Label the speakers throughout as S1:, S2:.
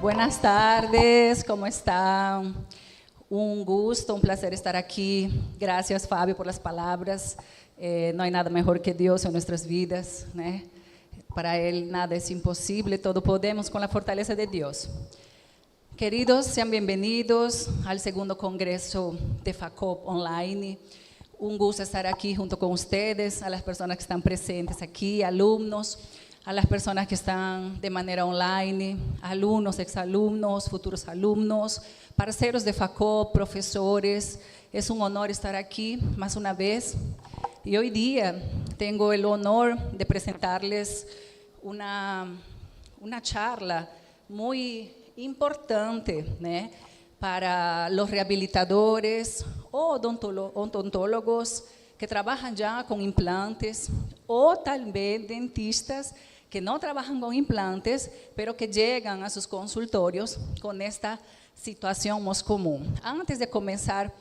S1: Buenas tardes, ¿cómo están? Un gusto, un placer estar aquí. Gracias, Fabio, por las palabras. No hay nada mejor que Dios en nuestras vidas, ¿no? Para Él nada es imposible, todo podemos con la fortaleza de Dios. Queridos, sean bienvenidos al segundo congreso de FACOP Online. Un gusto estar aquí junto con ustedes, a las personas que están presentes aquí, alumnos, a las personas que están de manera online, alumnos, exalumnos, futuros alumnos, parceros de FACOP, profesores. Es un honor estar aquí más una vez. Y hoy día tengo el honor de presentarles una charla muy importante, ¿no? Para los rehabilitadores o odontólogos que trabajan ya con implantes o también dentistas que no trabajan con implantes, pero que llegan a sus consultorios con esta situación más común. Antes de comenzar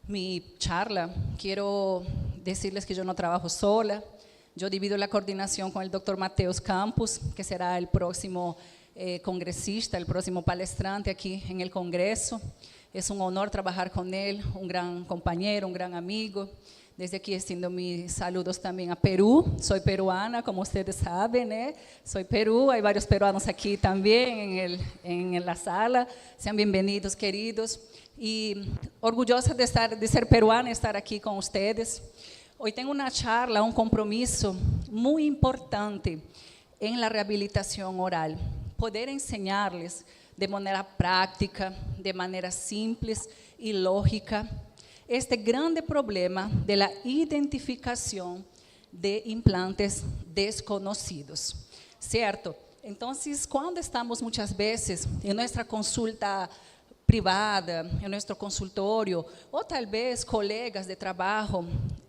S1: mi charla, quiero decirles que yo no trabajo sola. Yo divido la coordinación con el doctor Mateus Campos, que será el próximo congresista, el próximo palestrante aquí en el Congreso. Es un honor trabajar con él, un gran compañero, un gran amigo. Desde aquí extiendo mis saludos también a Perú. Soy peruana, como ustedes saben, ¿eh? Soy Perú, hay varios peruanos aquí también en la sala. Sean bienvenidos, queridos. Y orgullosa de ser peruana y estar aquí con ustedes. Hoy tengo una charla, un compromiso muy importante en la rehabilitación oral. Poder enseñarles de manera práctica, de manera simple y lógica, este grande problema de la identificación de implantes desconocidos, ¿cierto? Entonces, cuando estamos muchas veces en nuestra consulta privada, en nuestro consultorio, o tal vez colegas de trabajo,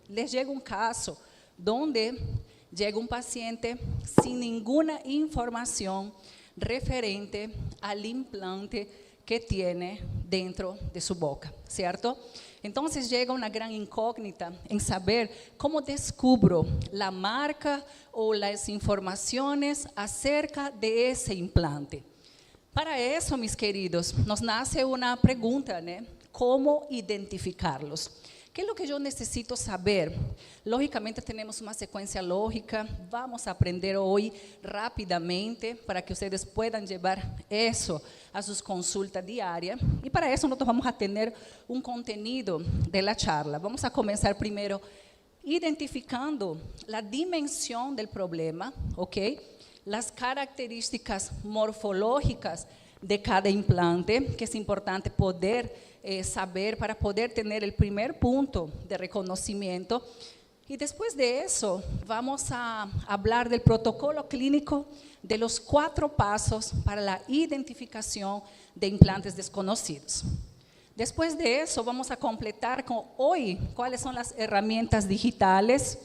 S1: les llega un caso donde llega un paciente sin ninguna información referente al implante que tiene dentro de su boca, ¿cierto? Entonces llega una gran incógnita en saber cómo descubro la marca o las informaciones acerca de ese implante. Para eso, mis queridos, nos nace una pregunta, ¿no? ¿Cómo identificarlos? ¿Qué es lo que yo necesito saber? Lógicamente tenemos una secuencia lógica, vamos a aprender hoy rápidamente para que ustedes puedan llevar eso a sus consultas diarias. Y para eso nosotros vamos a tener un contenido de la charla. Vamos a comenzar primero identificando la dimensión del problema, ¿ok? Las características morfológicas de cada implante, que es importante poder saber para poder tener el primer punto de reconocimiento. Y después de eso, vamos a hablar del protocolo clínico de los 4 pasos para la identificación de implantes desconocidos. Después de eso, vamos a completar con hoy cuáles son las herramientas digitales,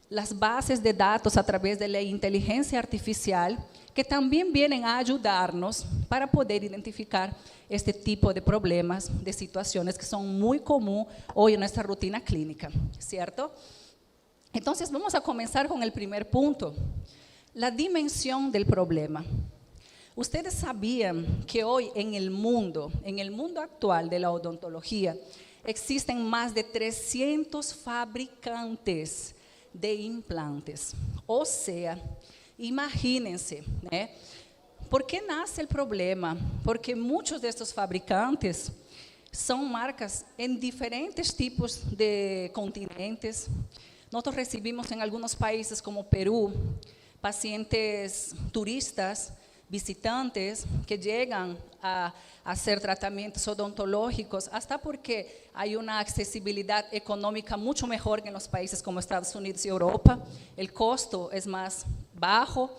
S1: las bases de datos a través de la inteligencia artificial, que también vienen a ayudarnos para poder identificar este tipo de problemas, de situaciones que son muy comunes hoy en nuestra rutina clínica, ¿cierto? Entonces, vamos a comenzar con el primer punto, la dimensión del problema. Ustedes sabían que hoy en el mundo actual de la odontología, existen más de 300 fabricantes de implantes. O sea, imagínense, ¿no? ¿Por qué nace el problema? Porque muchos de estos fabricantes son marcas en diferentes tipos de continentes. Nosotros recibimos en algunos países como Perú, pacientes turistas, visitantes que llegan a hacer tratamientos odontológicos, hasta porque hay una accesibilidad económica mucho mejor que en los países como Estados Unidos y Europa. El costo es más bajo.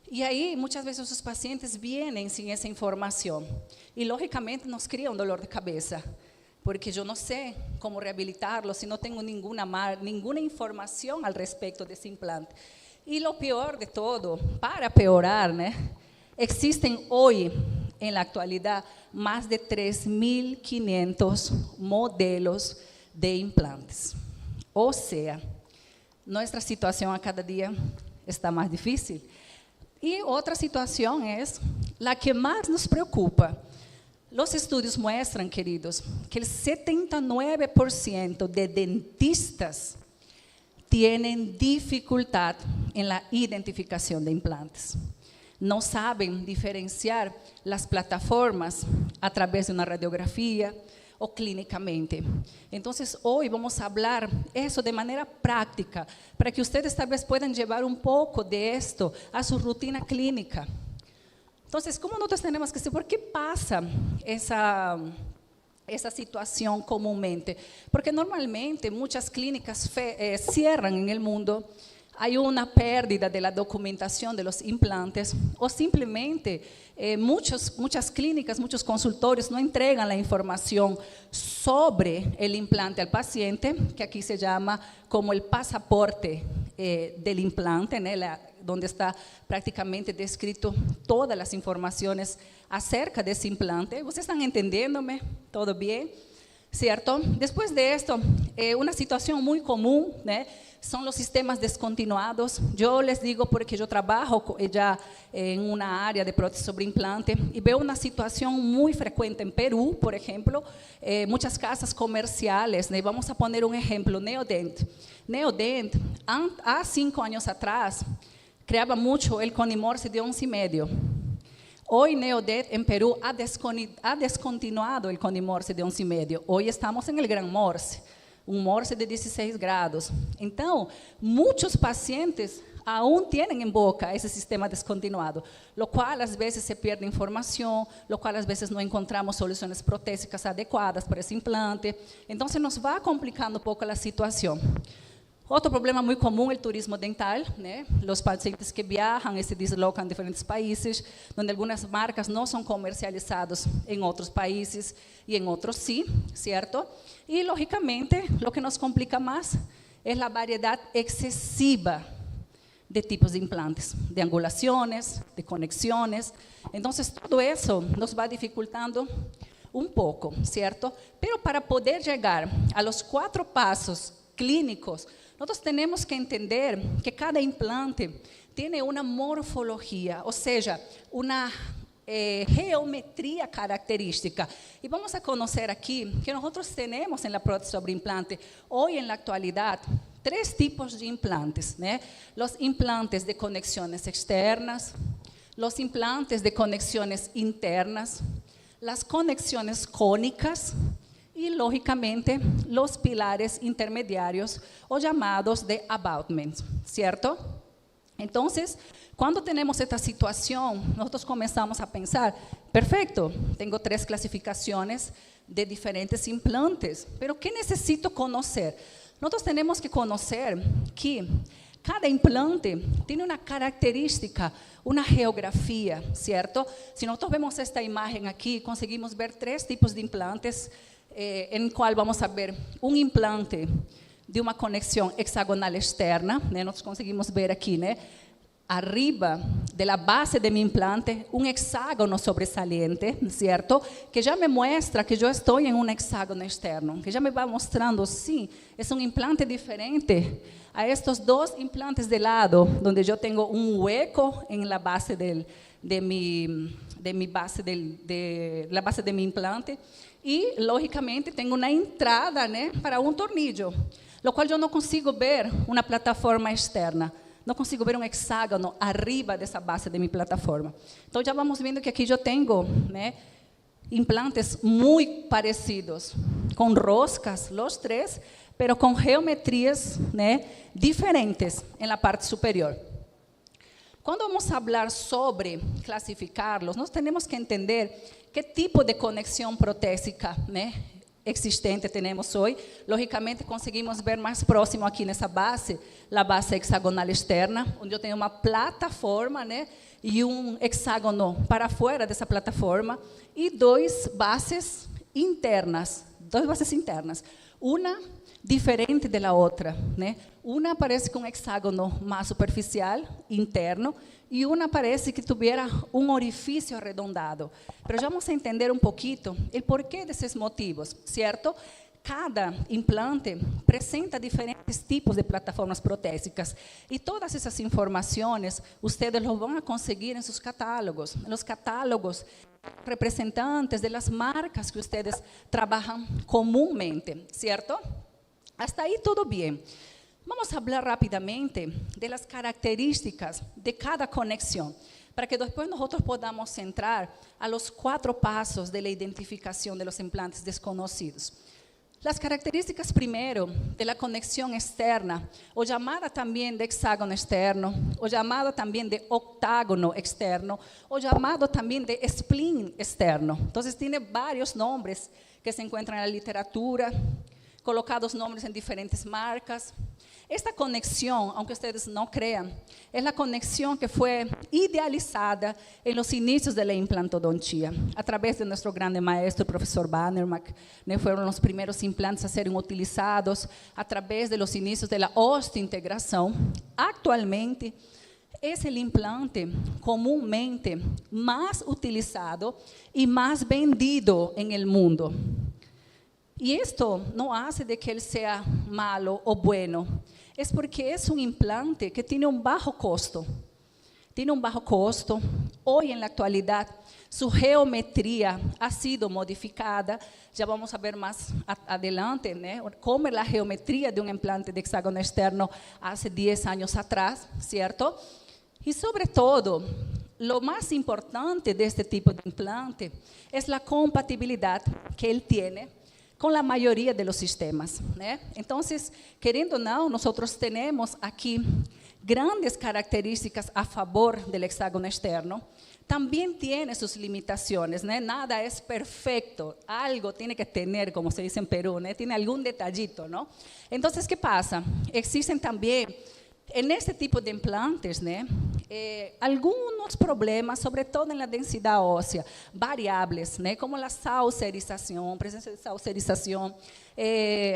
S1: Y ahí muchas veces los pacientes vienen sin esa información. Y lógicamente nos crea un dolor de cabeza, porque yo no sé cómo rehabilitarlo si no tengo ninguna información al respecto de ese implante. Y lo peor de todo, para peorar, ¿no? Existen hoy, en la actualidad, más de 3.500 modelos de implantes. O sea, nuestra situación a cada día está más difícil. Y otra situación es la que más nos preocupa. Los estudios muestran, queridos, que el 79% de dentistas tienen dificultad en la identificación de implantes. No saben diferenciar las plataformas a través de una radiografía o clínicamente. Entonces, hoy vamos a hablar eso de manera práctica, para que ustedes tal vez puedan llevar un poco de esto a su rutina clínica. Entonces, ¿cómo nosotros tenemos que saber por qué pasa esa situación comúnmente? Porque normalmente muchas clínicas cierran en el mundo, hay una pérdida de la documentación de los implantes, o simplemente muchas clínicas, muchos consultorios no entregan la información sobre el implante al paciente, que aquí se llama como el pasaporte del implante, ¿no? Donde está prácticamente descrito todas las informaciones acerca de ese implante. ¿Ustedes están entendiéndome? ¿Todo bien? ¿Cierto? Después de esto, una situación muy común, ¿no?, son los sistemas descontinuados. Yo les digo porque yo trabajo ya en una área de prótesis sobre implante y veo una situación muy frecuente en Perú, por ejemplo, muchas casas comerciales, ¿no? Vamos a poner un ejemplo, Neodent. Neodent, há 5 años atrás, creaba mucho el Conimorse de 11,5. Hoy Neodent en Perú ha descontinuado el Conimorse de 11,5. Hoy estamos en el Gran Morse, un morse de 16 grados. Então, muchos pacientes aún tienen en boca ese sistema descontinuado, lo cual às vezes se pierde información, lo cual às vezes no encontramos soluciones protésicas adecuadas para ese implante. Entonces, nos va complicando un poco la situación. Otro problema muy común, el turismo dental, ¿no? Los pacientes que viajan y se deslocan en diferentes países, donde algunas marcas no son comercializadas en otros países y en otros sí, ¿cierto? Y, lógicamente, lo que nos complica más es la variedad excesiva de tipos de implantes, de angulaciones, de conexiones. Entonces, todo eso nos va dificultando un poco, ¿cierto? Pero para poder llegar a los 4 pasos clínicos, nosotros tenemos que entender que cada implante tiene una morfología, o sea, una geometría característica. Y vamos a conocer aquí que nosotros tenemos en la prótesis sobre implante, hoy en la actualidad, 3 tipos de implantes, ¿no? Los implantes de conexiones externas, los implantes de conexiones internas, las conexiones cónicas, y, lógicamente, los pilares intermediarios o llamados de abutment, ¿cierto? Entonces, cuando tenemos esta situación, nosotros comenzamos a pensar, perfecto, tengo 3 clasificaciones de diferentes implantes, pero ¿qué necesito conocer? Nosotros tenemos que conocer que cada implante tiene una característica, una geografía, ¿cierto? Si nosotros vemos esta imagen aquí, conseguimos ver 3 tipos de implantes, en el cual vamos a ver un implante de una conexión hexagonal externa, ¿no? Nosotros conseguimos ver aquí, ¿no?, arriba de la base de mi implante, un hexágono sobresaliente, ¿cierto?, que ya me muestra que yo estoy en un hexágono externo, que ya me va mostrando, sí, es un implante diferente a estos 2 implantes de lado, donde yo tengo un hueco en la base de la base de mi implante, y, lógicamente, tengo una entrada, ¿no?, para un tornillo, lo cual yo no consigo ver una plataforma externa, no consigo ver un hexágono arriba de esa base de mi plataforma. Entonces, ya vamos viendo que aquí yo tengo, ¿no?, implantes muy parecidos, con roscas, los 3, pero con geometrías, ¿no?, diferentes en la parte superior. Cuando vamos a hablar sobre clasificarlos, nós tenemos que entender qué tipo de conexión protésica, ¿no?, existente tenemos hoy. Lógicamente, conseguimos ver más próximo aquí nessa base, la base hexagonal externa, onde eu tenho uma plataforma, né, e um hexágono para fora dessa plataforma, e 2 bases internas, uma diferente da outra, né? Uma parece com um hexágono mais superficial, interno, e uma parece que tuviera um orifício arredondado. Pero já vamos a entender um pouquinho o porquê desses motivos, certo? cada implante presenta diferentes tipos de plataformas protésicas y todas esas informaciones ustedes lo van a conseguir en sus catálogos, en los catálogos representantes de las marcas que ustedes trabajan comúnmente, ¿cierto? Hasta ahí todo bien. Vamos a hablar rápidamente de las características de cada conexión, para que después nosotros podamos entrar a los 4 pasos de la identificación de los implantes desconocidos. Las características primero de la conexión externa, o llamada también de hexágono externo, o llamada también de octágono externo, o llamado también de spleen externo. Entonces tiene varios nombres que se encuentran en la literatura, colocados nombres en diferentes marcas. Esta conexión, aunque ustedes no crean, es la conexión que fue idealizada en los inicios de la implantodontía, a través de nuestro grande maestro, el profesor Bannerman. Fueron los primeros implantes a ser utilizados a través de los inicios de la osteointegración. Actualmente, es el implante comúnmente más utilizado y más vendido en el mundo. Y esto no hace de que él sea malo o bueno, es porque es un implante que tiene un bajo costo. Tiene un bajo costo. Hoy en la actualidad su geometría ha sido modificada. Ya vamos a ver más adelante, ¿no? Cómo es la geometría de un implante de hexágono externo hace 10 años atrás, ¿cierto? Y sobre todo, lo más importante de este tipo de implante es la compatibilidad que él tiene con la mayoría de los sistemas, ¿no? Entonces, queriendo o no, nosotros tenemos aquí grandes características a favor del hexágono externo. También tiene sus limitaciones, ¿no? Nada es perfecto, algo tiene que tener, como se dice en Perú, ¿no? Tiene algún detallito, ¿no? Entonces, ¿qué pasa? Existen también en este tipo de implantes, ¿no? Algunos problemas, sobre todo en la densidad ósea, variables, ¿no? Como la saucerización, presencia de saucerización,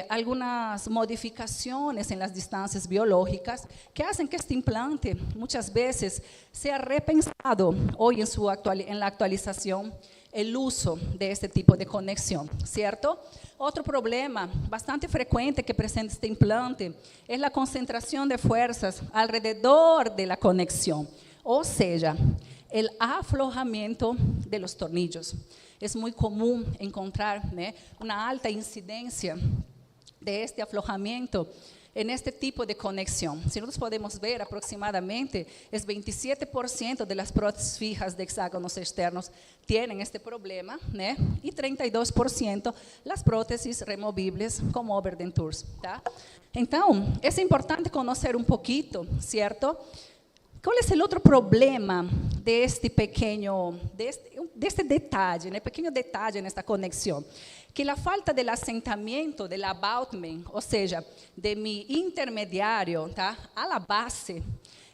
S1: algunas modificaciones en las distancias biológicas que hacen que este implante muchas veces sea repensado hoy en la actualización, el uso de este tipo de conexión, ¿cierto? Otro problema bastante frecuente que presenta este implante es la concentración de fuerzas alrededor de la conexión, o sea, el aflojamiento de los tornillos. Es muy común encontrar, ¿no?, una alta incidencia de este aflojamiento en este tipo de conexión. Si nosotros podemos ver, aproximadamente, es 27% de las prótesis fijas de hexágonos externos tienen este problema, ¿no? Y 32% las prótesis removibles como overdentures, ¿tá? Então, es importante conocer un poquito, ¿cierto? ¿Cuál es el otro problema de este pequeño, de este detalle, ¿no? Pequeño detalle en esta conexión? Que la falta del asentamiento del abutment, o sea, de mi intermediario, ¿tá?, a la base,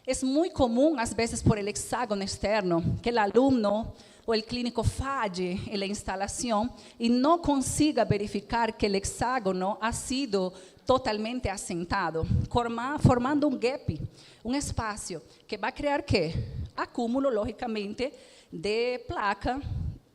S1: es muy común, a veces por el hexágono externo, que el alumno o el clínico falle en la instalación y no consiga verificar que el hexágono ha sido totalmente asentado, formando un gap, un espacio que va a crear ¿qué? Acúmulo, lógicamente, de placa,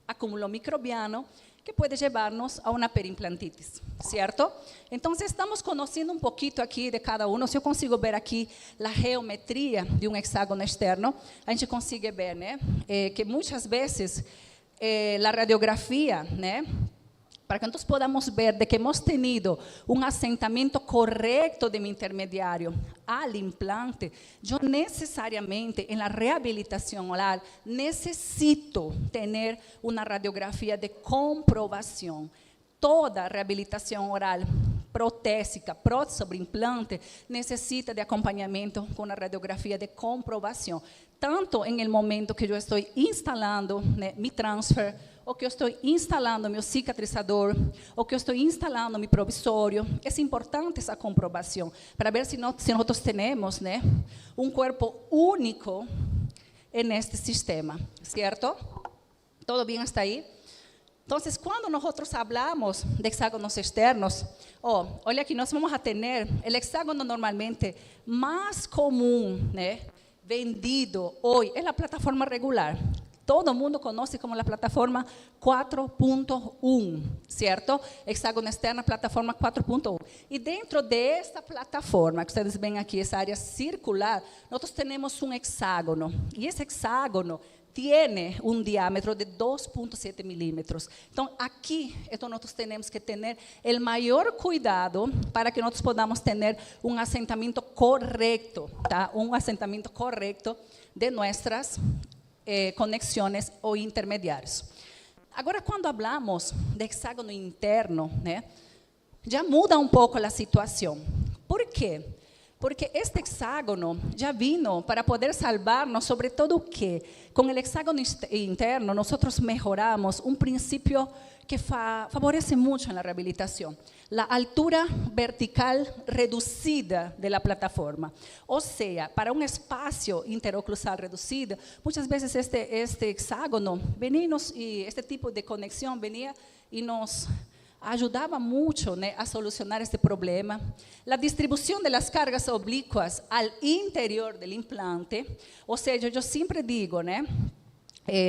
S1: acúmulo microbiano, que puede llevarnos a una perimplantitis, ¿cierto? Entonces, estamos conociendo un poquito aquí de cada uno. Si yo consigo ver aquí la geometría de un hexágono externo, a gente consigue ver, ¿no?, que muchas veces la radiografía, ¿no?, para que nosotros podamos ver de que hemos tenido un asentamiento correcto de mi intermediario al implante, yo necesariamente en la rehabilitación oral necesito tener una radiografía de comprobación. Toda rehabilitación oral protésica, prótese sobre implante, necesita de acompañamiento con una radiografía de comprobación, tanto en el momento que yo estoy instalando, ¿no?, mi transfer, o que eu estou instalando meu cicatrizador, ou que eu estou instalando meu provisório. É importante essa comprovação, para ver se nós temos, né, um corpo único neste sistema, certo? Todo bem hasta aí? Então, quando nós falamos de hexágonos externos, olha aqui, nós vamos a ter o hexágono normalmente mais comum, né, vendido hoje, é a plataforma regular. todo el mundo conoce como la plataforma 4.1, ¿cierto? Hexágono externo, plataforma 4.1. Y dentro de esta plataforma, que ustedes ven aquí, esa área circular, nosotros tenemos un hexágono. Y ese hexágono tiene un diámetro de 2.7 milímetros. Entonces, aquí nosotros tenemos que tener el mayor cuidado para que nosotros podamos tener un asentamiento correcto, ¿tá? Un asentamiento correcto de nuestras conexiones o intermediarios. Ahora, cuando hablamos de hexágono interno, ¿né? Ya muda un poco la situación. ¿Por qué? Porque este hexágono ya vino para poder salvarnos, sobre todo que con el hexágono interno nosotros mejoramos un principio que favorece mucho en la rehabilitación, la altura vertical reducida de la plataforma. O sea, para un espacio interoclusal reducido, muchas veces este hexágono venía y este tipo de conexión venía y nos ayudaba mucho, ¿no?, a solucionar este problema. La distribución de las cargas oblicuas al interior del implante, o sea, yo siempre digo, ¿no?,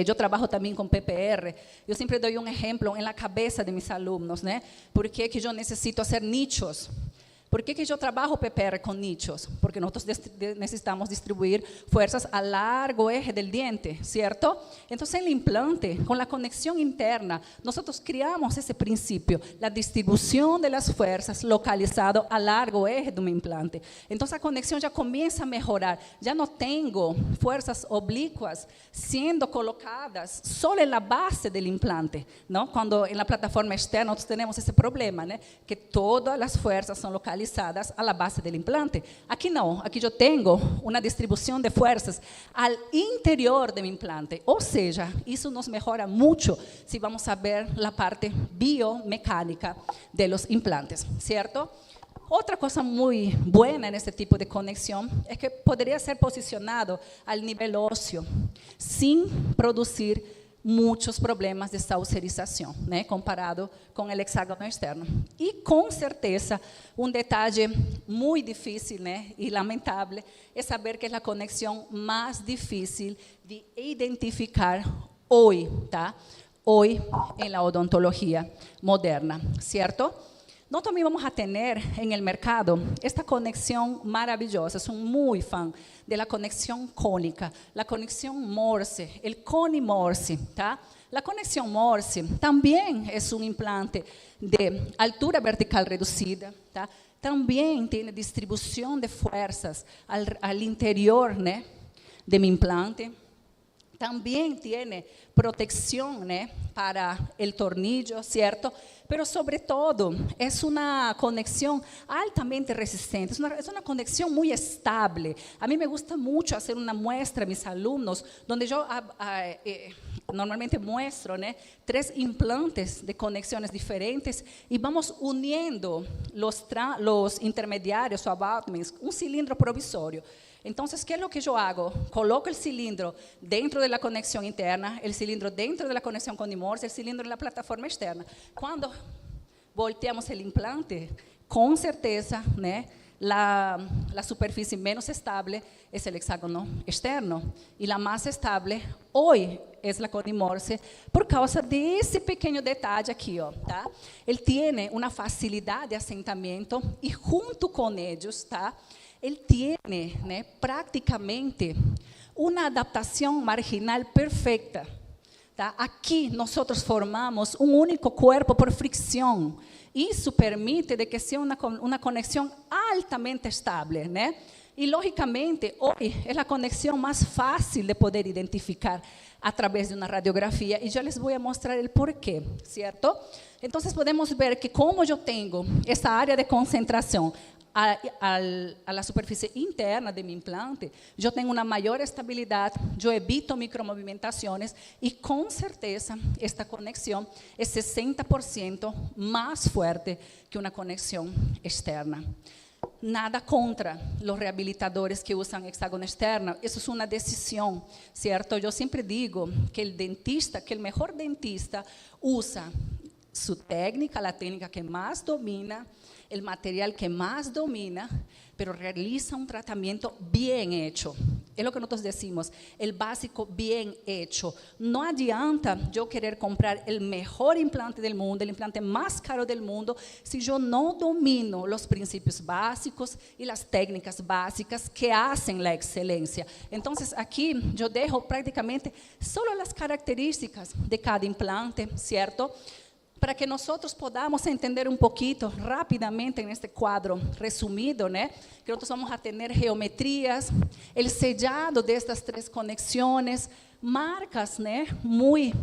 S1: yo trabajo también con PPR, yo siempre doy un ejemplo en la cabeza de mis alumnos, ¿no?, porque que yo necesito hacer nichos. ¿Por qué que yo trabajo PPR con nichos? Porque nosotros necesitamos distribuir fuerzas a largo eje del diente, ¿cierto? Entonces, en el implante, con la conexión interna, nosotros creamos ese principio, la distribución de las fuerzas localizado a largo eje de un implante. Entonces, la conexión ya comienza a mejorar. Ya no tengo fuerzas oblicuas siendo colocadas solo en la base del implante, ¿no? Cuando en la plataforma externa nosotros tenemos ese problema, ¿no?, que todas las fuerzas son localizadas a la base del implante. Aquí no, aquí yo tengo una distribución de fuerzas al interior de mi implante. O sea, eso nos mejora mucho si vamos a ver la parte biomecánica de los implantes, ¿cierto? Otra cosa muy buena en este tipo de conexión es que podría ser posicionado al nivel óseo sin producir muchos problemas de saucerización, ¿no?, comparado con el hexágono externo. Y con certeza, un detalle muy difícil, ¿no?, y lamentable es saber que es la conexión más difícil de identificar hoy, ¿tá?, hoy en la odontología moderna, ¿cierto? Nosotros también vamos a tener en el mercado esta conexión maravillosa. Soy muy fan de la conexión cónica, la conexión Morse, el Coni Morse, ¿tá? La conexión Morse también es un implante de altura vertical reducida, ¿tá? También tiene distribución de fuerzas al interior, ¿no?, de mi implante. También tiene protección, ¿no?, para el tornillo, ¿cierto? Pero sobre todo es una conexión altamente resistente, es una conexión muy estable. A mí me gusta mucho hacer una muestra a mis alumnos, donde yo normalmente muestro, ¿no?, 3 implantes de conexiones diferentes y vamos uniendo los intermediarios o abutments, un cilindro provisorio. Entonces, ¿qué es lo que yo hago? Coloco el cilindro dentro de la conexión interna, el cilindro dentro de la conexión con Morse, el cilindro en la plataforma externa. Cuando volteamos el implante, con certeza, ¿no?, la superficie menos estable es el hexágono externo y la más estable hoy es la Coni Morse por causa de ese pequeño detalle aquí, ¿tá? Él tiene una facilidad de asentamiento y junto con ellos, ¿tá?, él tiene, ¿no?, prácticamente una adaptación marginal perfecta, ¿tá? Aquí nosotros formamos un único cuerpo por fricción. Eso permite de que sea una conexión altamente estable, ¿no? Y lógicamente hoy es la conexión más fácil de poder identificar a través de una radiografía y ya les voy a mostrar el porqué, ¿cierto? Entonces podemos ver que como yo tengo esta área de concentración a la superficie interna de mi implante, yo tengo una mayor estabilidad, yo evito micromovimentaciones y con certeza esta conexión es 60% más fuerte que una conexión externa. Nada contra los rehabilitadores que usan hexágono externo, eso es una decisión, ¿cierto? Yo siempre digo que el mejor dentista usa su técnica, la técnica que más domina, el material que más domina, pero realiza un tratamiento bien hecho. Es lo que nosotros decimos, el básico bien hecho. No adianta yo querer comprar el mejor implante del mundo, el implante más caro del mundo, si yo no domino los principios básicos y las técnicas básicas que hacen la excelencia. Entonces, aquí yo dejo prácticamente solo las características de cada implante, ¿cierto? Para que nosotros podamos entender un poquito rápidamente en este cuadro resumido, ¿no? Que nosotros vamos a tener geometrías, el sellado de estas 3 conexiones, marcas, ¿no? Muy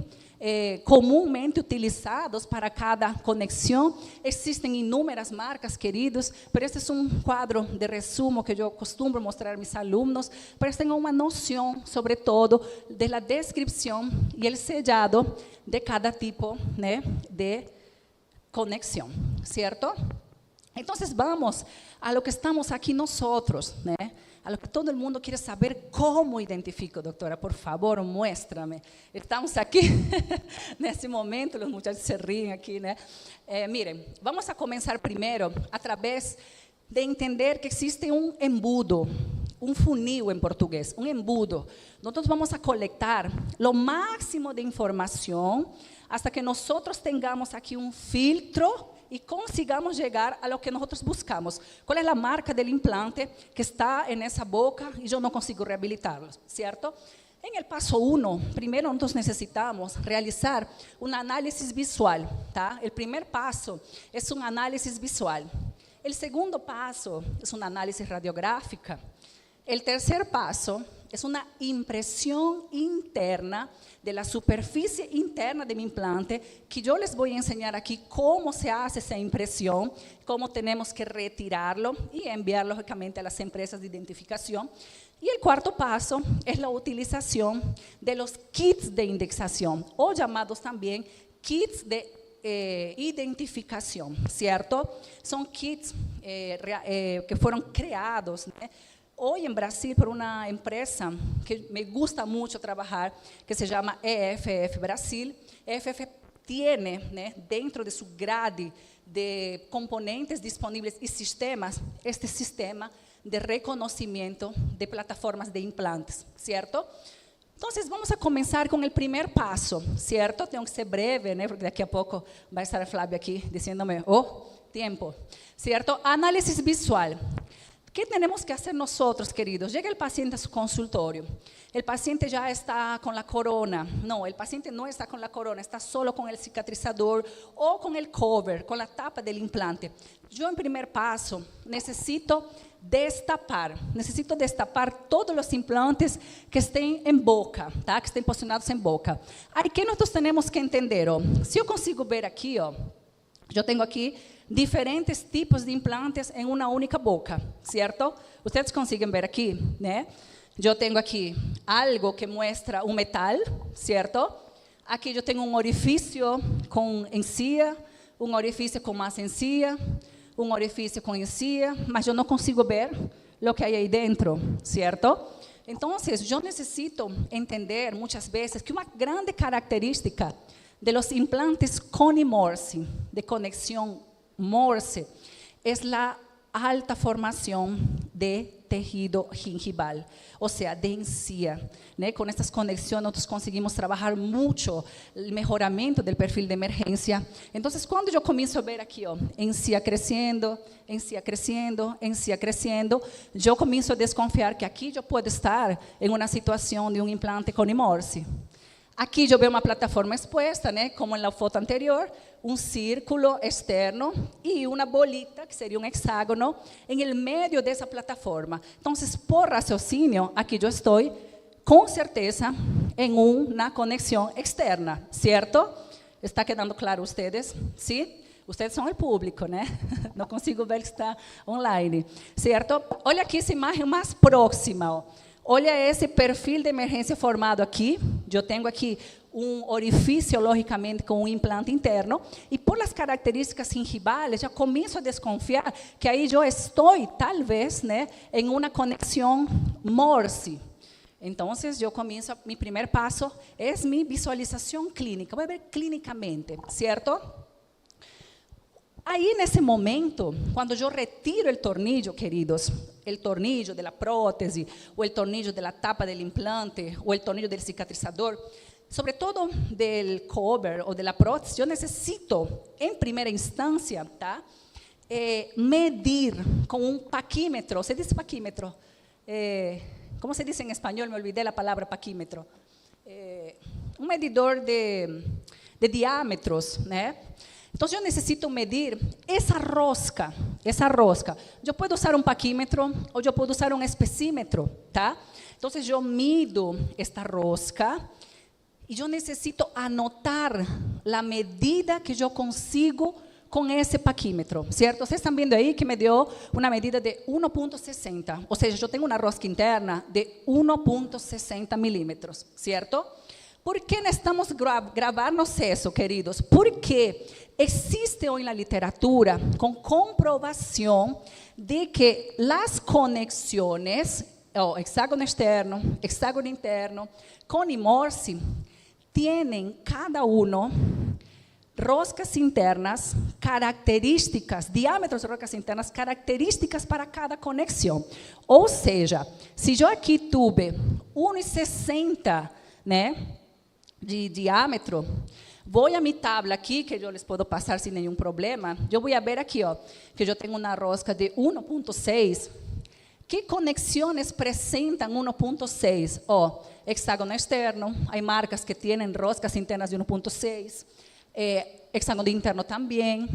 S1: comúnmente utilizados para cada conexión. Existen inúmeras marcas, queridos, pero este es un cuadro de resumo que yo costumbro mostrar a mis alumnos, para que tengan una noción, sobre todo, de la descripción y el sellado de cada tipo, ¿no? de conexión, ¿cierto? Entonces vamos a lo que estamos aquí nosotros, ¿no? A lo que todo el mundo quiere saber. ¿Cómo identifico, doctora? Por favor, muéstrame. Estamos aquí, nesse momento, los muchachos se ríen aquí, ¿no? Miren, vamos a comenzar primero a través de entender que existe un embudo, un funil en portugués, un embudo. Nosotros vamos a colectar lo máximo de información hasta que nosotros tengamos aquí un filtro y consigamos llegar a lo que nosotros buscamos. ¿Cuál es la marca del implante que está en esa boca y yo no consigo rehabilitarlo? ¿Cierto? En el paso 1, primero nosotros necesitamos realizar un análisis visual, ¿tá? El primer paso es un análisis visual. El segundo paso es una análisis radiográfica. El tercer paso es una impresión interna de la superficie interna de mi implante, que yo les voy a enseñar aquí cómo se hace esa impresión, cómo tenemos que retirarlo y enviar lógicamente a las empresas de identificación. Y el cuarto paso es la utilización de los kits de indexación, o llamados también kits de identificación, ¿cierto? Son kits que fueron creados, ¿no? Hoy en Brasil por una empresa que me gusta mucho trabajar, que se llama EFF Brasil. EFF tiene, ¿no? dentro de su grade de componentes disponibles y sistemas, este sistema de reconocimiento de plataformas de implantes, ¿cierto? Entonces, vamos a comenzar con el primer paso, ¿cierto? Tengo que ser breve, ¿no? Porque daqui a poco va a estar Flavio aquí diciéndome, oh, tiempo, ¿cierto? Análisis visual. ¿Qué tenemos que hacer nosotros, queridos? Llega el paciente a su consultorio. El paciente ya está con la corona. No, el paciente no está con la corona, está solo con el cicatrizador o con el cover, con la tapa del implante. Yo, en primer paso, necesito destapar todos los implantes que estén en boca, tá? Que estén posicionados en boca. Aí, que nosotros tenemos que entender, ó. Si yo consigo ver aquí, ó, yo tengo aquí diferentes tipos de implantes en una única boca, ¿cierto? Ustedes consiguen ver aquí, ¿no? Yo tengo aquí algo que muestra un metal, ¿cierto? Aquí yo tengo un orificio con encía, un orificio con más encía, un orificio con encía, mas yo no consigo ver lo que hay ahí dentro, ¿cierto? Entonces, yo necesito entender muchas veces que una grande característica de los implantes Coni-Morse, de conexión Morse, es la alta formación de tejido gingival, o sea, de encía, ¿no? Con estas conexiones nosotros conseguimos trabajar mucho el mejoramiento del perfil de emergencia. Entonces, cuando yo comienzo a ver aquí, ó, encía creciendo, encía creciendo, encía creciendo, yo comienzo a desconfiar que aquí yo puedo estar en una situación de un implante Coni-Morse. Aqui eu vejo uma plataforma expuesta, né, como na foto anterior, um círculo externo e uma bolita, que seria um hexágono, em el meio dessa plataforma. Então, por raciocínio, aqui eu estou, com certeza, em uma conexão externa, certo? Está quedando claro a vocês? Sim? Vocês são o público, né? Não consigo ver que está online, certo? Olha aqui essa imagem mais próxima, ó. Olha esse perfil de emergência formado aqui. Eu tenho aqui um orifício, logicamente, com um implante interno. E por as características gingivales, já começo a desconfiar que aí eu estou, talvez, né, em uma conexão Morse. Então, eu começo, meu primeiro passo é minha visualização clínica. Vou ver clinicamente, certo? Aí, nesse momento, quando eu retiro o tornillo, queridos, o tornillo da prótese, ou o tornillo da tapa do implante, ou o tornillo do cicatrizador, sobretudo do cover ou da prótese, eu necessito, em primeira instância, tá, medir com um paquímetro. ¿Se dice paquímetro? ¿Cómo se dice en español? Me olvidé la palabra paquímetro. Un medidor de diámetros, né? Então, eu necessito medir essa rosca. Eu posso usar um paquímetro ou eu posso usar um espessímetro, tá? Então, eu mido esta rosca e eu necessito anotar a medida que eu consigo com esse paquímetro, certo? Vocês estão vendo aí que me deu uma medida de 1,60, ou seja, eu tenho uma rosca interna de 1,60 milímetros, certo? ¿Por qué necesitamos grabarnos eso, queridos? Porque existe hoy en la literatura con comprobación de que las conexiones, hexágono externo, hexágono interno, con y morse, tienen cada uno roscas internas, características, diámetros de roscas internas, características para cada conexión. Ou seja, se eu aqui tuve 1,60, né, de diámetro, vou a minha tabla aqui, que eu les posso passar sem nenhum problema, eu vou ver aqui, ó, que eu tenho uma rosca de 1,6, que conexões apresentam 1,6? Ó, hexágono externo, há marcas que têm roscas internas de 1,6, hexágono interno também,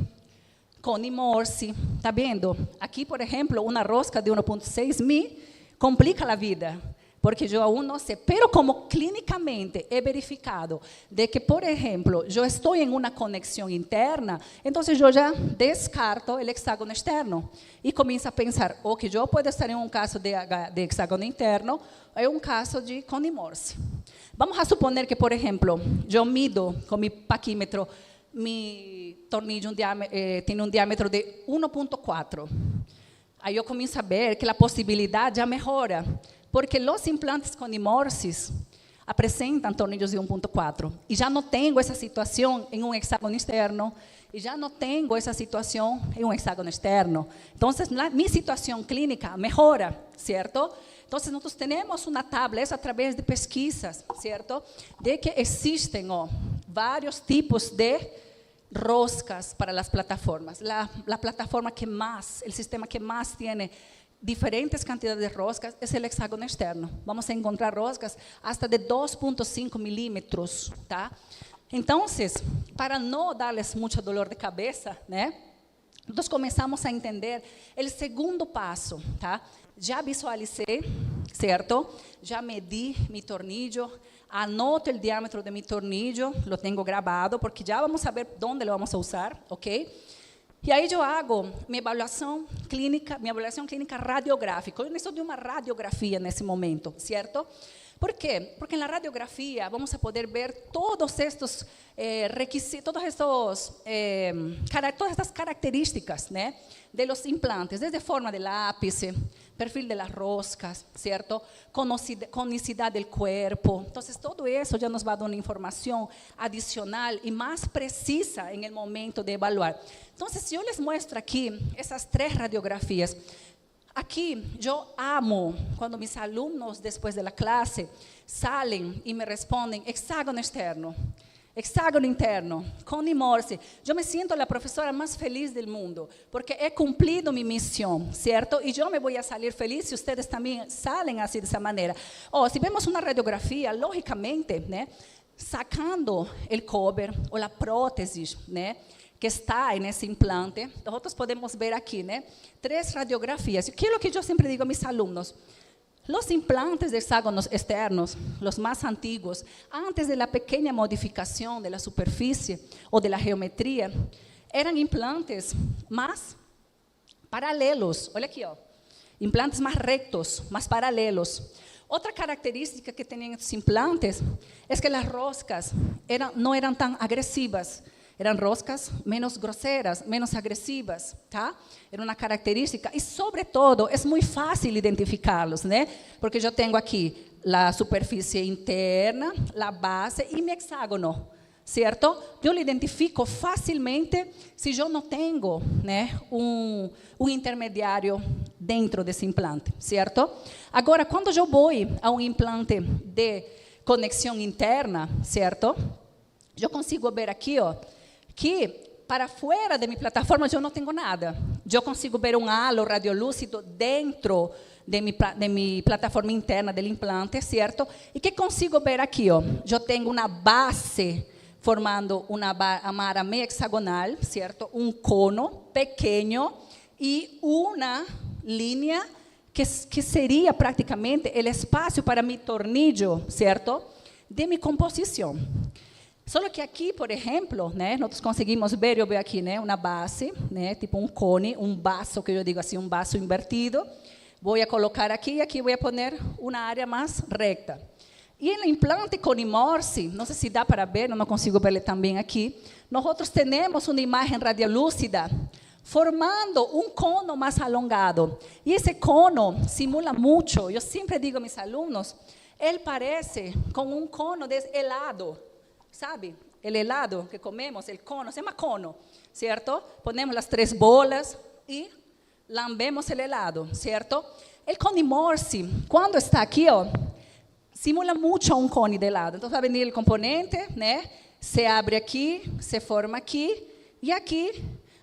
S1: com y morse, ¿está vendo? Aqui, por exemplo, uma rosca de 1,6 me complica a vida, porque eu aún não sei, pero como clínicamente é verificado de que, por exemplo, eu estou em uma conexão interna, então eu já descarto o hexágono externo e começo a pensar, ok, eu posso estar em um caso de hexágono interno, é um caso de con y morse. Vamos a suponer que, por exemplo, eu mido com meu paquímetro, meu tornillo tem um diâmetro de 1,4. Aí eu começo a ver que a possibilidade já melhora, porque os implantes con y morse apresentam tornillos de 1,4 e já não tenho essa situação em um hexágono externo e já não tenho essa situação em um hexágono externo. Então, minha situação clínica melhora, certo? Então, nós temos uma tabla, isso através de pesquisas, certo? De que existem vários tipos de roscas para as plataformas. A plataforma que mais, o sistema que mais tem diferentes cantidades de roscas es el hexágono externo. Vamos a encontrar roscas hasta de 2,5 milímetros, tá? Entonces, para não darles mucho dolor de cabeza, né? Nós começamos a entender o segundo passo, tá? Já visualizei, certo? Já medi mi tornillo, anoto o diâmetro de mi tornillo, lo tengo grabado, porque já vamos saber onde lo vamos a usar, ok? E aí eu hago minha avaliação clínica radiográfica. Eu necessito de uma radiografia nesse momento, certo? ¿Por quê? Porque na radiografia vamos a poder ver todos estes requisitos, todas estas características, né, de los implantes, desde forma del ápice, perfil de las roscas, ¿cierto? Conicidad del cuerpo. Entonces, todo eso ya nos va a dar una información adicional y más precisa en el momento de evaluar. Entonces, si yo les muestro aquí esas 3 radiografías, aquí yo amo cuando mis alumnos después de la clase salen y me responden hexágono externo, hexágono interno, con y morse. Yo me siento la profesora más feliz del mundo, porque he cumplido mi misión, ¿cierto? Y yo me voy a salir feliz si ustedes también salen así de esa manera. Si vemos una radiografía, lógicamente, ¿né? Sacando el cover o la prótesis, ¿né? Que está nesse implante, nosotros podemos ver aqui, né? 3 radiografias. Que é o que eu sempre digo a mis alumnos. Los implantes de hexágonos externos, los más antiguos, antes de la pequeña modificación de la superficie o de la geometría, eran implantes más paralelos. Olha aqui, ó. Implantes más rectos, más paralelos. Otra característica que tenían estos implantes es que las roscas no eran tan agresivas. Eram roscas menos grosseras, menos agressivas, tá? Era uma característica e, sobretudo, é muito fácil identificá-los, né? Porque eu tenho aqui a superfície interna, a base e meu hexágono, certo? Eu identifico facilmente se eu não tenho, né, um intermediário dentro desse implante, certo? Agora, quando eu vou a um implante de conexão interna, certo? Eu consigo ver aqui, ó, que para fora de minha plataforma eu não tenho nada. Eu consigo ver um halo radiolúcido dentro de minha plataforma interna do implante, certo? E que consigo ver aqui, ó, eu tenho uma base formando uma arame hexagonal, certo? Um cono pequeno e uma linha que seria praticamente o espaço para mi tornillo, certo? De minha composição. Só que aqui, por exemplo, né, nós conseguimos ver, eu vejo aqui, né, uma base, né, tipo um cone, um vaso, que eu digo assim, um vaso invertido. Vou colocar aqui e aqui vou pôr uma área mais recta. E no implante Conimorsi, não sei se dá para ver, não consigo ver também aqui, nós temos uma imagem radiolúcida formando um cono mais alongado. E esse cono simula muito, eu sempre digo a meus alunos, ele parece com um cono de helado. ¿Sabe? El helado que comemos, el cono, se llama cono, ¿cierto? Ponemos las 3 bolas y lambemos el helado, ¿cierto? El Conimorsi, cuando está aquí, ó, simula mucho un cone de helado. Entonces va a venir el componente, ¿no? Se abre aquí, se forma aquí, y aquí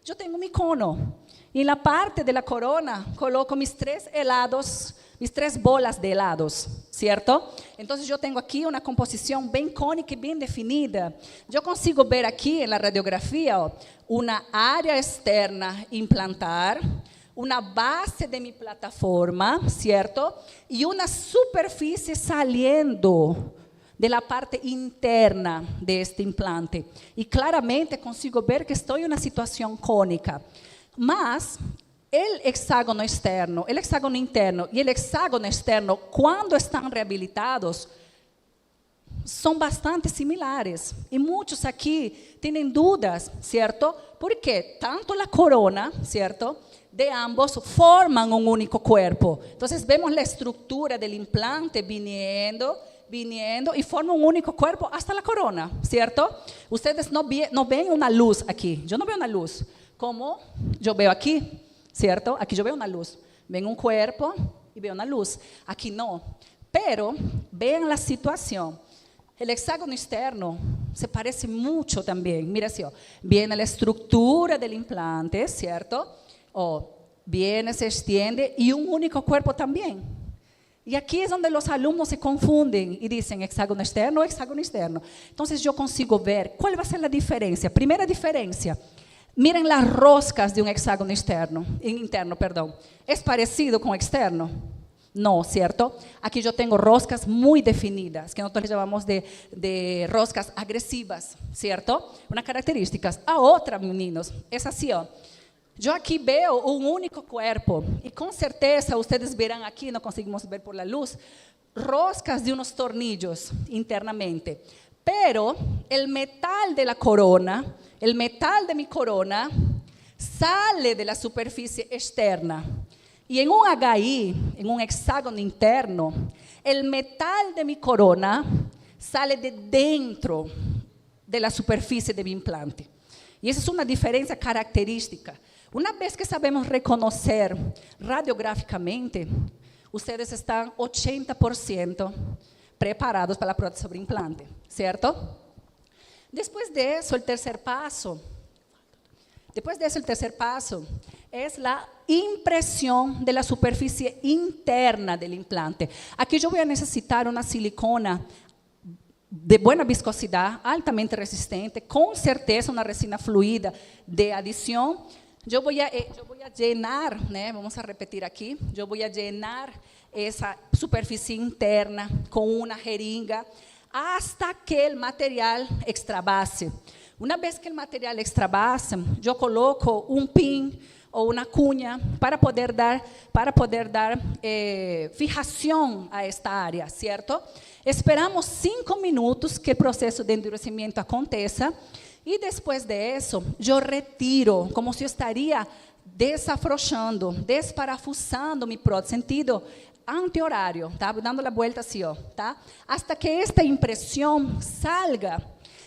S1: yo tengo mi cono. Y en la parte de la corona coloco mis 3 helados, mis 3 bolas de helados, ¿cierto? Entonces yo tengo aquí una composición bien cónica y bien definida. Yo consigo ver aquí en la radiografía, ó, una área externa implantar, una base de mi plataforma, ¿cierto? Y una superficie saliendo de la parte interna de este implante. Y claramente consigo ver que estoy en una situación cónica. Mas el hexágono interno y el hexágono externo, cuando están rehabilitados, son bastante similares. Y muchos aquí tienen dudas, ¿cierto? Porque tanto la corona, ¿cierto?, de ambos forman un único cuerpo. Entonces vemos la estructura del implante viniendo y forma un único cuerpo hasta la corona, ¿cierto? Ustedes no ven una luz aquí. Yo no veo una luz. Como eu vejo aqui, certo? Aqui eu vejo uma luz. Vem um corpo e vejo uma luz. Aqui não. Pero, vean a situação. O hexágono externo se parece muito também. Mira assim, ó. Viene a estrutura do implante, certo? Ó, viene, se extiende e um único corpo também. E aqui é onde os alunos se confundem e dizem hexágono externo ou hexágono externo. Então, eu consigo ver qual vai ser a diferença. Primeira diferença. Miren las roscas de un hexágono interno, perdón. ¿Es parecido con externo? No, ¿cierto? Aquí yo tengo roscas muy definidas, que nosotros llamamos de roscas agresivas, ¿cierto? Una característica. A otra, meninos, es así, ó. Yo aquí veo un único cuerpo y con certeza ustedes verán aquí, no conseguimos ver por la luz, roscas de unos tornillos internamente. Pero el metal de la corona, el metal de mi corona, sale de la superficie externa. Y en un HI, en un hexágono interno, el metal de mi corona sale de dentro de la superficie de mi implante. Y esa es una diferencia característica. Una vez que sabemos reconocer radiográficamente, ustedes están 80% preparados para la prótese sobre implante, ¿cierto? Después de eso, el tercer paso es la impresión de la superficie interna del implante. Aquí yo voy a necesitar una silicona de buena viscosidad, altamente resistente, con certeza una resina fluida de adición. Yo voy a llenar, ¿no? Vamos a repetir aquí, yo voy a llenar esa superficie interna con una jeringa hasta que el material extravase. Una vez que el material extravase, yo coloco un pin o una cuña para poder dar fijación a esta área, ¿cierto? Esperamos 5 minutos que el proceso de endurecimiento aconteça y después de eso, yo retiro, como si yo estaría desafrouxando, desparafusando mi prótese, sentido antihorário, tá? Dando a vuelta assim, ó, tá? Hasta que esta impressão salga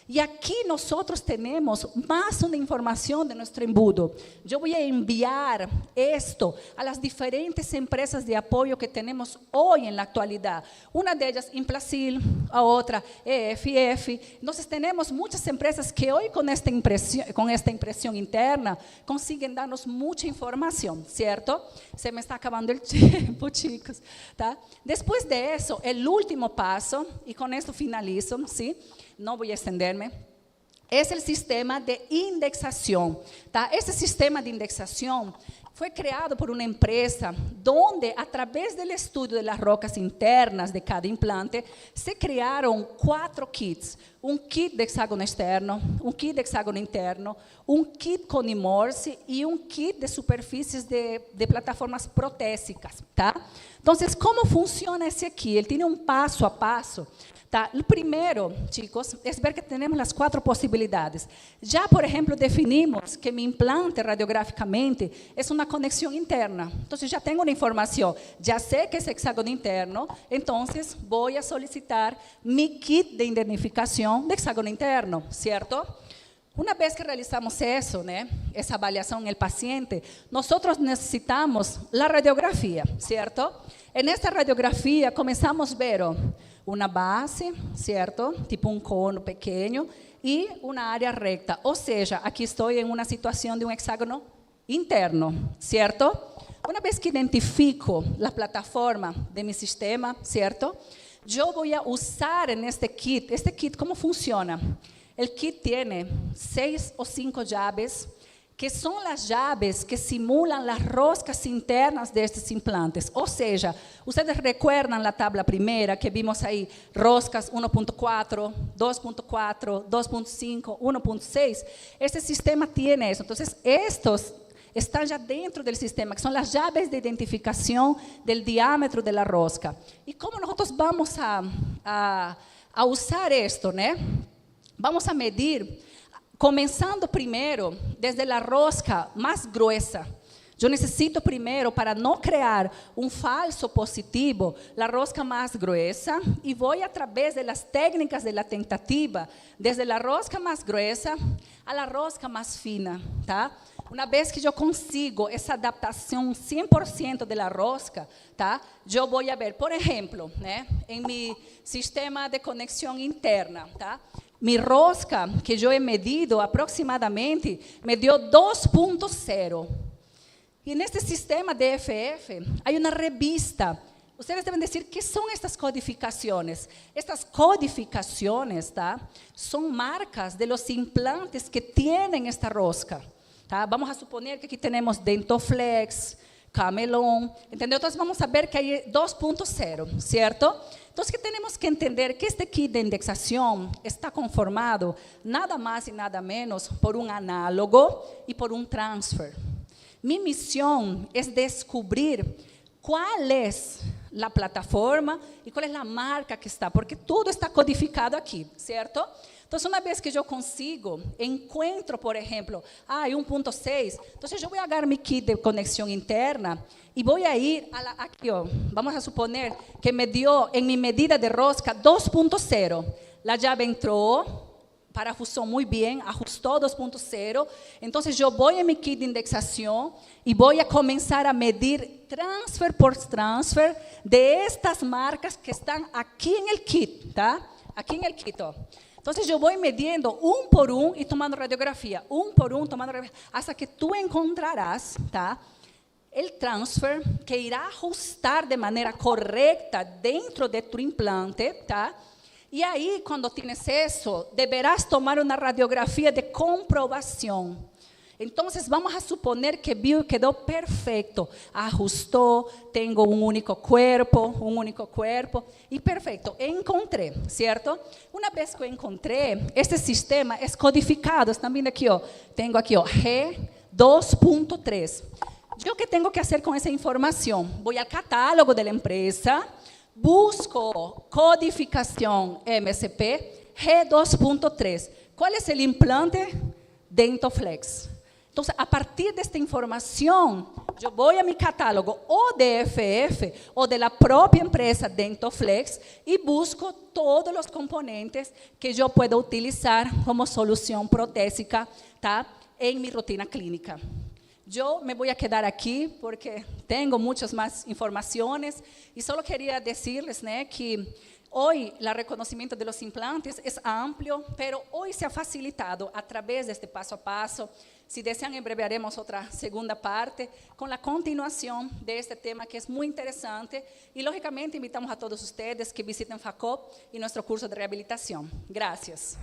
S1: Y aquí nosotros tenemos más una información de nuestro embudo. Yo voy a enviar esto a las diferentes empresas de apoyo que tenemos hoy en la actualidad. Una de ellas, Implacil, a otra, EFF. Entonces tenemos muchas empresas que hoy con esta impresión interna consiguen darnos mucha información, ¿cierto? Se me está acabando el tiempo, chicos, ¿tá? Después de eso, el último paso, y con esto finalizo, ¿sí? No voy a extenderme, es el sistema de indexación, ¿tá? Ese sistema de indexación fue creado por una empresa donde a través del estudio de las rocas internas de cada implante se crearon 4 kits. Un kit de hexágono externo, un kit de hexágono interno, un kit con imorse y un kit de superficies de plataformas protésicas, ¿tá? Entonces, ¿cómo funciona ese kit? Él tiene un paso a paso. Tá? Lo primero, chicos, es ver que tenemos las 4 posibilidades. Ya, por ejemplo, definimos que mi implante radiográficamente es una conexión interna. Entonces, ya tengo una información. Ya sé que es hexágono interno, entonces voy a solicitar mi kit de identificación de hexágono interno, ¿cierto? Una vez que realizamos eso, ¿no? Esa avaliación en el paciente, nosotros necesitamos la radiografía, ¿cierto? En esta radiografía comenzamos a ver una base, ¿cierto? Tipo un cono pequeño y una área recta. O sea, aquí estoy en una situación de un hexágono interno, ¿cierto? Una vez que identifico la plataforma de mi sistema, ¿cierto? Yo voy a usar en este kit, ¿cómo funciona? El kit tiene 6 o 5 llaves, que son las llaves que simulan las roscas internas de estos implantes. O sea, ustedes recuerdan la tabla primera que vimos ahí, roscas 1.4, 2.4, 2.5, 1.6. Este sistema tiene eso. Entonces, estos están ya dentro del sistema, que son las llaves de identificación del diámetro de la rosca. ¿Y cómo nosotros vamos a usar esto, ¿no? Vamos a medir, comenzando primero desde la rosca más gruesa. Yo necesito primero, para no crear un falso positivo, la rosca más gruesa, y voy a través de las técnicas de la tentativa, desde la rosca más gruesa a la rosca más fina, ¿tá? Una vez que yo consigo esa adaptación 100% de la rosca, ¿tá? Yo voy a ver, por ejemplo, ¿no? En mi sistema de conexión interna, ¿tá? Mi rosca, que yo he medido aproximadamente, me dio 2.0. Y en este sistema de FF hay una revista. Ustedes deben decir, ¿qué son estas codificaciones? Estas codificaciones, ¿tá? Son marcas de los implantes que tienen esta rosca, ¿tá? Vamos a suponer que aquí tenemos Dentoflex, Camelon, ¿entendeu? Entonces vamos a ver que hay 2.0, ¿cierto? Entonces, ¿qué tenemos que entender? Que este kit de indexación está conformado nada más y nada menos por un análogo y por un transfer. Mi misión es descubrir cuál es la plataforma y cuál es la marca que está, porque todo está codificado aquí, ¿cierto? Entonces, una vez que yo consigo, encuentro, por ejemplo, hay 1.6, entonces yo voy a agarrar mi kit de conexión interna y voy a ir aquí, vamos a suponer que me dio en mi medida de rosca 2.0. La llave entró, parafusó muy bien, ajustó 2.0. Entonces yo voy a mi kit de indexación y voy a comenzar a medir transfer por transfer de estas marcas que están aquí en el kit, ¿tá? Aquí en el kit. Entonces yo voy midiendo un por un y tomando radiografía, un por un tomando radiografía, hasta que tú encontrarás, ¿tá? El transfer que irá ajustar de manera correcta dentro de tu implante, ¿tá? Y ahí, cuando tienes eso, deberás tomar una radiografía de comprobación. Entonces, vamos a suponer que Bill quedó perfecto, ajustó, tengo un único cuerpo, y perfecto, encontré, ¿cierto? Una vez que encontré, este sistema es codificado, están viendo aquí, tengo aquí, G2.3. ¿Yo qué tengo que hacer con esa información? Voy al catálogo de la empresa, busco codificación MSP G2.3. ¿Cuál es el implante? Dentoflex. Entonces, a partir de esta información, yo voy a mi catálogo o de FF o de la propia empresa Dentoflex y busco todos los componentes que yo puedo utilizar como solución protésica, ¿tá? En mi rutina clínica. Yo me voy a quedar aquí porque tengo muchas más informaciones y solo quería decirles, ¿no?, que hoy el reconocimiento de los implantes es amplio, pero hoy se ha facilitado a través de este paso a paso. Si desean, en breve haremos otra segunda parte con la continuación de este tema que es muy interesante y lógicamente invitamos a todos ustedes que visiten FACOP y nuestro curso de rehabilitación. Gracias.